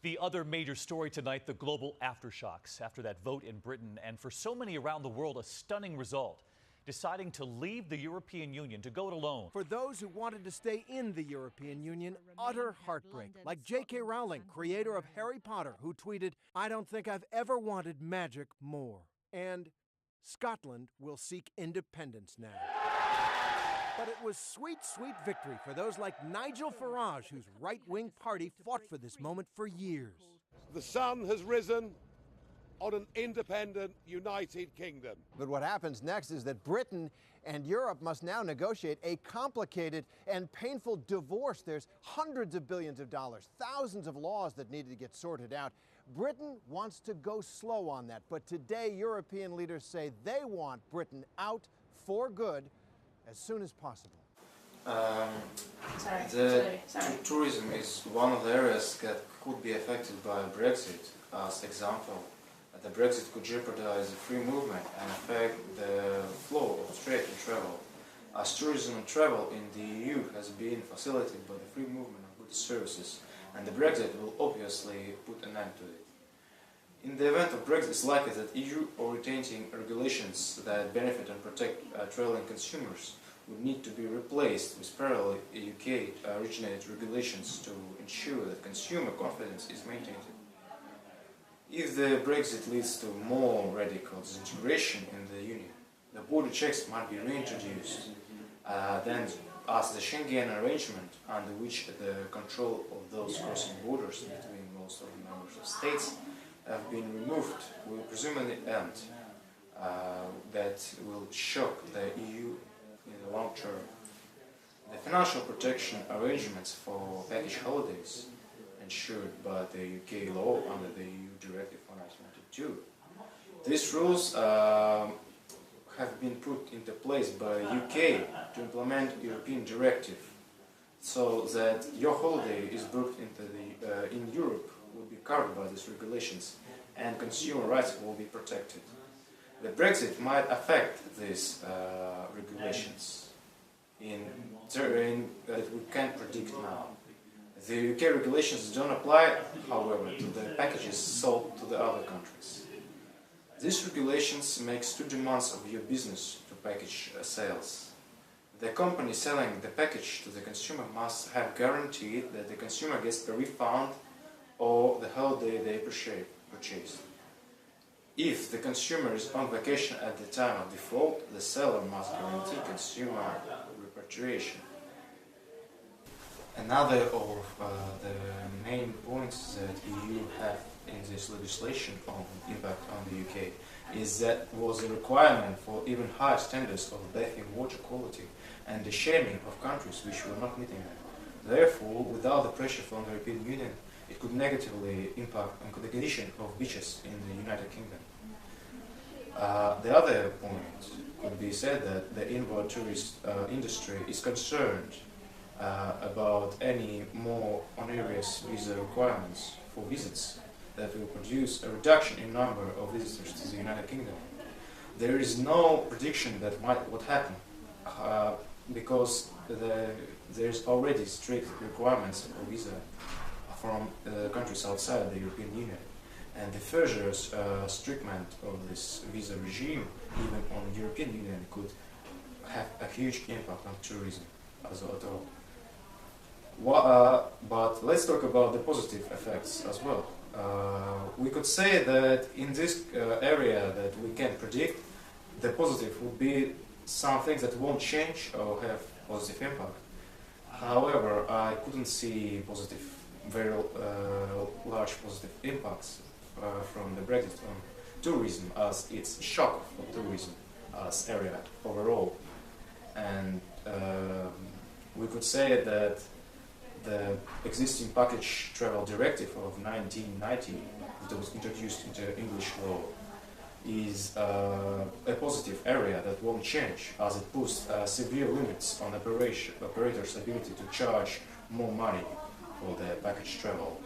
The other major story tonight, the global aftershocks after that vote in Britain, and for so many around the world, a stunning result, deciding to leave the European Union, to go it alone. For those who wanted to stay in the European Union, utter heartbreak. Like J.K. Rowling, creator of Harry Potter, who tweeted, "I don't think I've ever wanted magic more." And Scotland will seek independence now. But it was sweet, sweet victory for those like Nigel Farage, whose right-wing party fought for this moment for years. The sun has risen on an independent United Kingdom. But what happens next is that Britain and Europe must now negotiate a complicated and painful divorce. There's hundreds of billions of dollars, thousands of laws that need to get sorted out. Britain wants to go slow on that, but today European leaders say they want Britain out for good as soon as possible. Tourism is one of the areas that could be affected by Brexit. As example, the Brexit could jeopardize the free movement and affect the flow of trade and travel. As tourism and travel in the EU has been facilitated by the free movement of goods and services, and the Brexit will obviously put an end to it. In the event of Brexit, it's likely that EU-orientating regulations that benefit and protect traveling consumers would need to be replaced with parallel UK-originated regulations to ensure that consumer confidence is maintained. If the Brexit leads to more radical disintegration in the Union, the border checks might be reintroduced, then as the Schengen arrangement, under which the control of those crossing borders between most of the members of states have been removed, will presumably end. That will shock the EU in the long term. The financial protection arrangements for package holidays ensured by the UK law under the EU Directive 192. These rules have been put into place by UK to implement European directive, so that your holiday is booked in Europe will be covered by these regulations and consumer rights will be protected. The Brexit might affect these regulations that we can't predict now. The UK regulations don't apply, however, to the packages sold to the other countries. These regulations make 2 months of your business to package sales. The company selling the package to the consumer must have guaranteed that the consumer gets a refund or the holiday they purchased. If the consumer is on vacation at the time of default, the seller must guarantee consumer repatriation. Another of the main points that EU have in this legislation on impact on the UK is that was a requirement for even higher standards of bathing water quality and the shaming of countries which were not meeting them. Therefore, without the pressure from the European Union, it could negatively impact on the condition of beaches in the United Kingdom. The other point could be said that the inward tourist industry is concerned about any more onerous visa requirements for visits that will produce a reduction in number of visitors to the United Kingdom. There is no prediction that what happen because there is already strict requirements for visa from countries outside the European Union, and the further strictment of this visa regime, even on the European Union, could have a huge impact on tourism as a whole. But let's talk about the positive effects as well. We could say that in this area that we can predict, the positive would be some things that won't change or have positive impact. However, I couldn't see very large positive impacts from the Brexit on tourism, as it's shock for tourism as area overall. And we could say that the existing package travel directive of 1990 that was introduced into English law is a positive area that won't change, as it puts severe limits on operators' ability to charge more money for the package travel,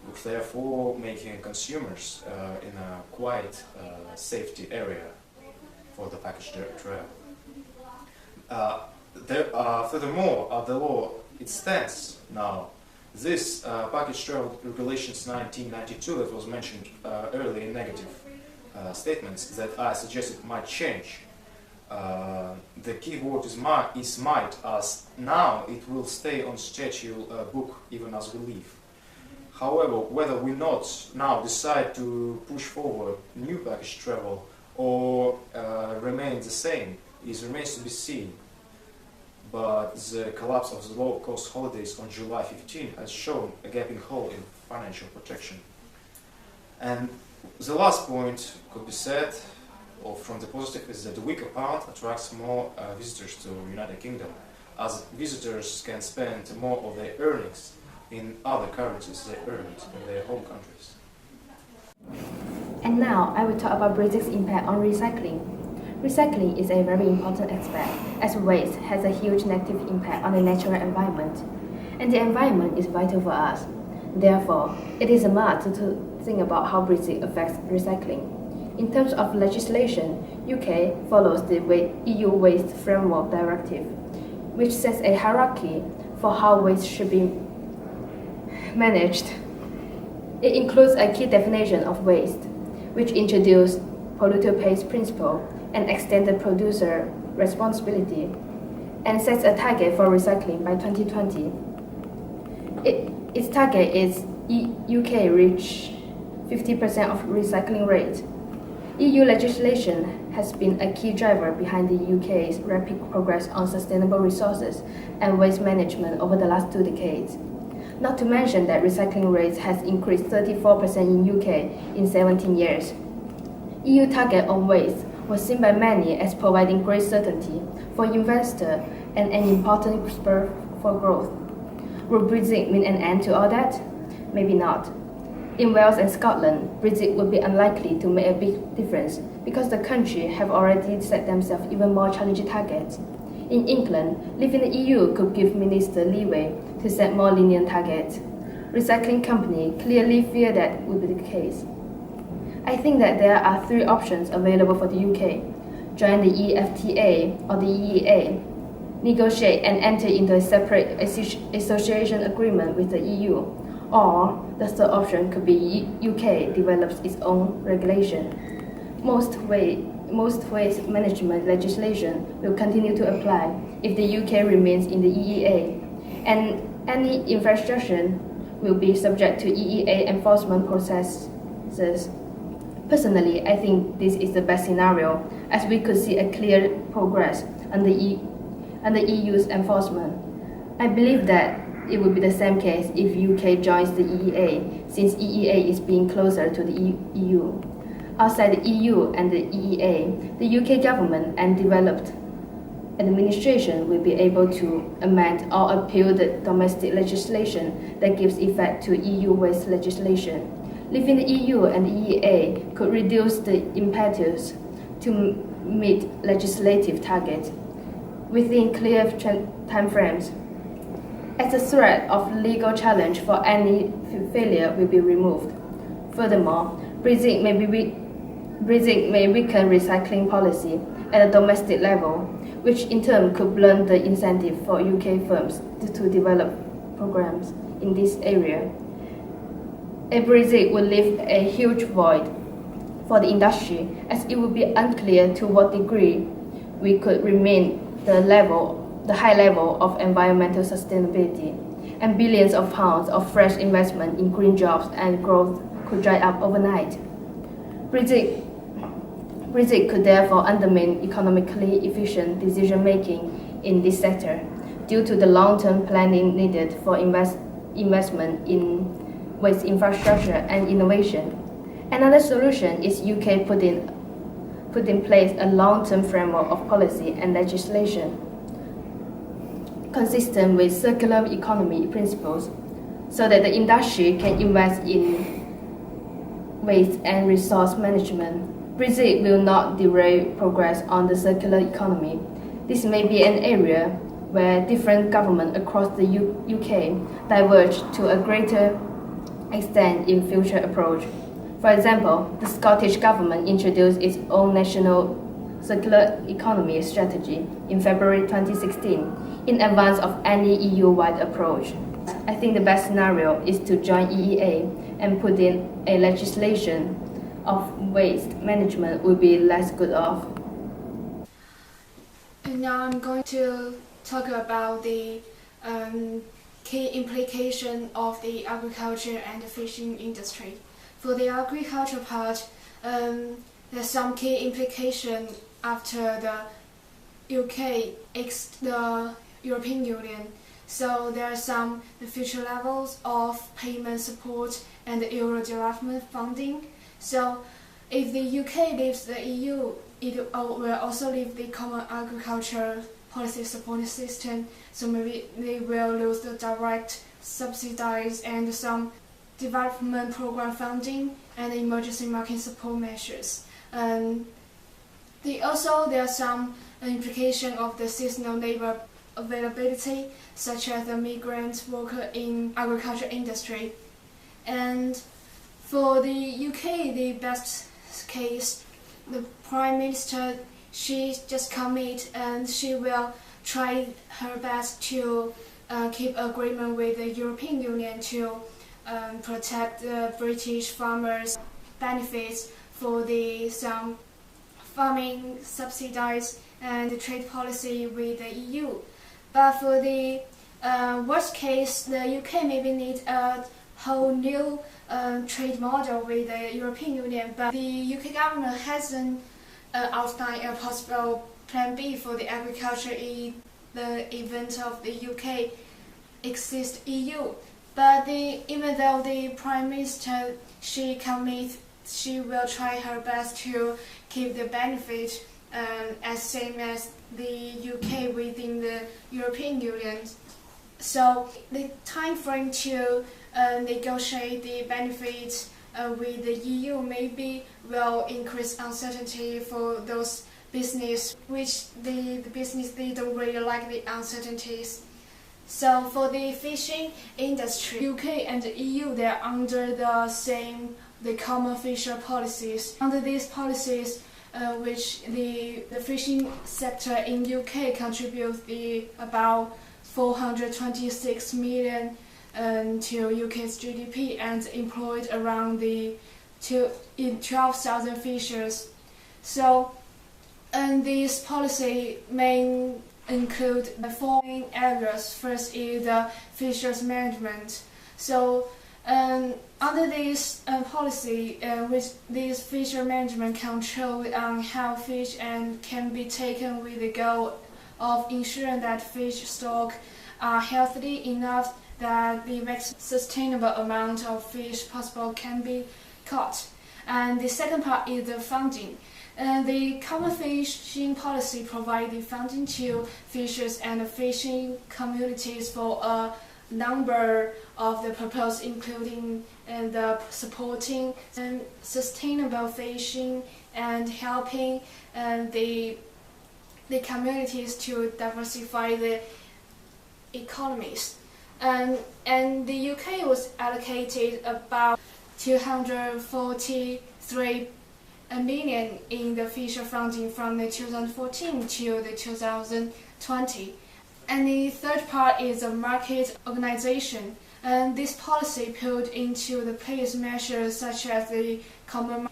which therefore making consumers in a quite safety area for the package travel. Furthermore, the law it stands now This package travel regulations 1992 that was mentioned earlier in negative statements that I suggested might change. The key word is might, as now it will stay on statute book even as we leave. However, whether we not now decide to push forward new package travel or remain the same remains to be seen. But the collapse of the low-cost holidays on July 15 has shown a gaping hole in financial protection. And the last point could be said, or from the positive, is that the weaker pound attracts more visitors to United Kingdom, as visitors can spend more of their earnings in other currencies they earned in their home countries. And now I will talk about Brexit's impact on recycling. Recycling is a very important aspect, as waste has a huge negative impact on the natural environment, and the environment is vital for us. Therefore, it is a must to think about how Brexit affects recycling. In terms of legislation, UK follows the EU Waste Framework Directive, which sets a hierarchy for how waste should be managed. It includes a key definition of waste, which introduced polluter pays principle and extended producer responsibility, and sets a target for recycling by 2020. Its target is UK reach 50% of recycling rate. EU legislation has been a key driver behind the UK's rapid progress on sustainable resources and waste management over the last 2 decades. Not to mention that recycling rates has increased 34% in UK in 17 years. EU target on waste was seen by many as providing great certainty for investors and an important spur for growth. Will Brexit mean an end to all that? Maybe not. In Wales and Scotland, Brexit would be unlikely to make a big difference because the country have already set themselves even more challenging targets. In England, leaving the EU could give ministers leeway to set more lenient targets. Recycling companies clearly fear that would be the case. I think that there are 3 options available for the UK: join the EFTA or the EEA, negotiate and enter into a separate association agreement with the EU, or the third option could be UK develops its own regulation. Most waste management legislation will continue to apply if the UK remains in the EEA, and any infrastructure will be subject to EEA enforcement processes. Personally, I think this is the best scenario, as we could see a clear progress under EU's enforcement. I believe that it would be the same case if UK joins the EEA, since EEA is being closer to the EU. Outside the EU and the EEA, the UK government and developed administration will be able to amend or appeal the domestic legislation that gives effect to EU waste legislation. Leaving the EU and the EEA could reduce the impetus to meet legislative targets within clear timeframes, as the threat of legal challenge for any failure will be removed. Furthermore, Brexit may weaken recycling policy at a domestic level, which in turn could blunt the incentive for UK firms to develop programs in this area. A Brexit would leave a huge void for the industry, as it would be unclear to what degree we could remain the high level of environmental sustainability, and billions of pounds of fresh investment in green jobs and growth could dry up overnight. Brexit could therefore undermine economically efficient decision-making in this sector due to the long-term planning needed for investment in waste infrastructure and innovation. Another solution is UK put in place a long-term framework of policy and legislation consistent with circular economy principles, so that the industry can invest in waste and resource management. Brexit will not derail progress on the circular economy. This may be an area where different governments across the UK diverge to a greater extent in future approach. For example, the Scottish government introduced its own national circular economy strategy in February 2016, in advance of any EU-wide approach. I think the best scenario is to join EEA and put in a legislation of waste management would be less good off. And now I'm going to talk about the key implication of the agriculture and the fishing industry. For the agriculture part, there's some key implication after the UK exit the European Union. So there are some the future levels of payment support and the Euro development funding. So if the UK leaves the EU, it will also leave the common agriculture policy support system. So maybe they will lose the direct subsidies and some development program funding and emergency market support measures. There are some implication of the seasonal labor availability, such as the migrant worker in agriculture industry. And for the UK, the best case, the Prime Minister, she just commit and she will try her best to keep agreement with the European Union to protect the British farmers' benefits for the some farming subsidies and the trade policy with the EU. But for the worst case, the UK maybe need a whole new trade model with the European Union, but the UK government hasn't outlined a possible plan B for the agriculture in the event of the UK exit EU. But even though the Prime Minister, she will try her best to keep the benefit as same as the UK within the European Union. So the time frame to negotiate the benefits with the EU maybe will increase uncertainty for those business, which the business, they don't really like the uncertainties. So for the fishing industry, UK and the EU, they're under the common fishery policies. Under these policies, which the fishing sector in UK contributes about 426 million to UK's GDP and employed around 12,000 fishers. So, and this policy may include the following areas. First is the fishers management. So, under this policy, which this fisher management control on how fish can be taken with the goal of ensuring that fish stock are healthy enough that the maximum sustainable amount of fish possible can be caught. And the second part is the funding. The common fishing policy provides the funding to fishers and fishing communities for a number of the purposes, including the supporting and sustainable fishing and helping the communities to diversify the economies. And the UK was allocated about 243 million in the fisher funding from the 2014 to the 2020. And the third part is the market organization. And this policy put into the place measures such as the common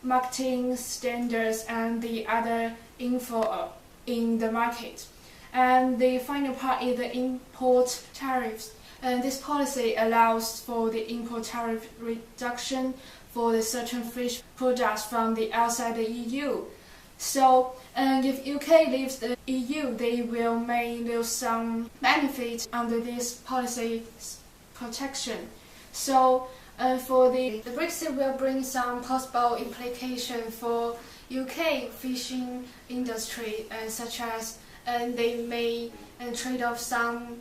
marketing standards and the other info in the market. And the final part is the import tariffs. And this policy allows for the import tariff reduction for the certain fish products from the outside the EU. So, if UK leaves the EU, they may lose some benefits under this policy protection. So, for the Brexit will bring some possible implication for UK fishing industry, such as they may trade off some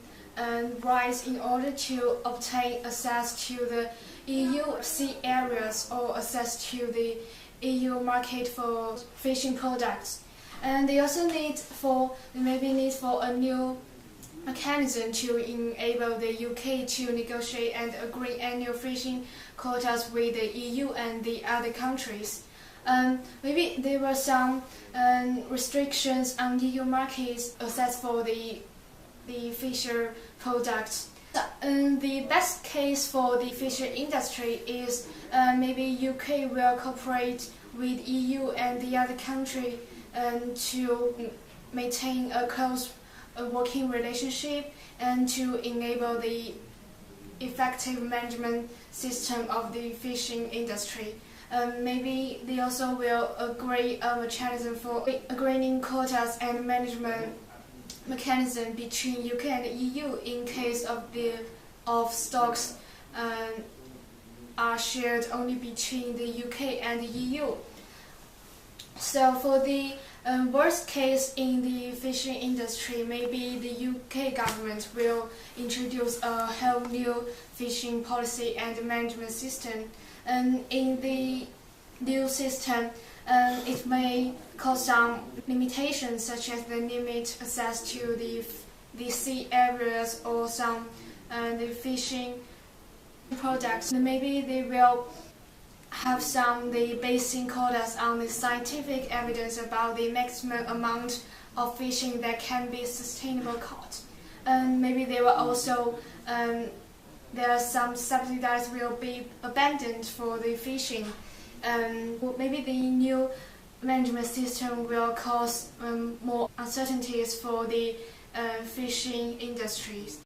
rights in order to obtain access to the EU sea areas or access to the EU market for fishing products. And they also need for a new mechanism to enable the UK to negotiate and agree annual fishing quotas with the EU and the other countries. Maybe there were some restrictions on EU markets access for the fisher products. The best case for the fishing industry is maybe UK will cooperate with EU and the other country to maintain a close working relationship and to enable the effective management system of the fishing industry. Maybe they also will agree a mechanism for agreeing quotas and management mechanism between UK and EU in case of stocks are shared only between the UK and the EU. So for the worst case in the fishing industry, maybe the UK government will introduce a whole new fishing policy and management system. And in the new system, it may cause some limitations, such as the limit access to the sea areas or some the fishing products. And maybe they will have some the basing quotas on the scientific evidence about the maximum amount of fishing that can be sustainable caught. And maybe they will also there are some subsidies will be abandoned for the fishing. Maybe the new management system will cause more uncertainties for the fishing industries.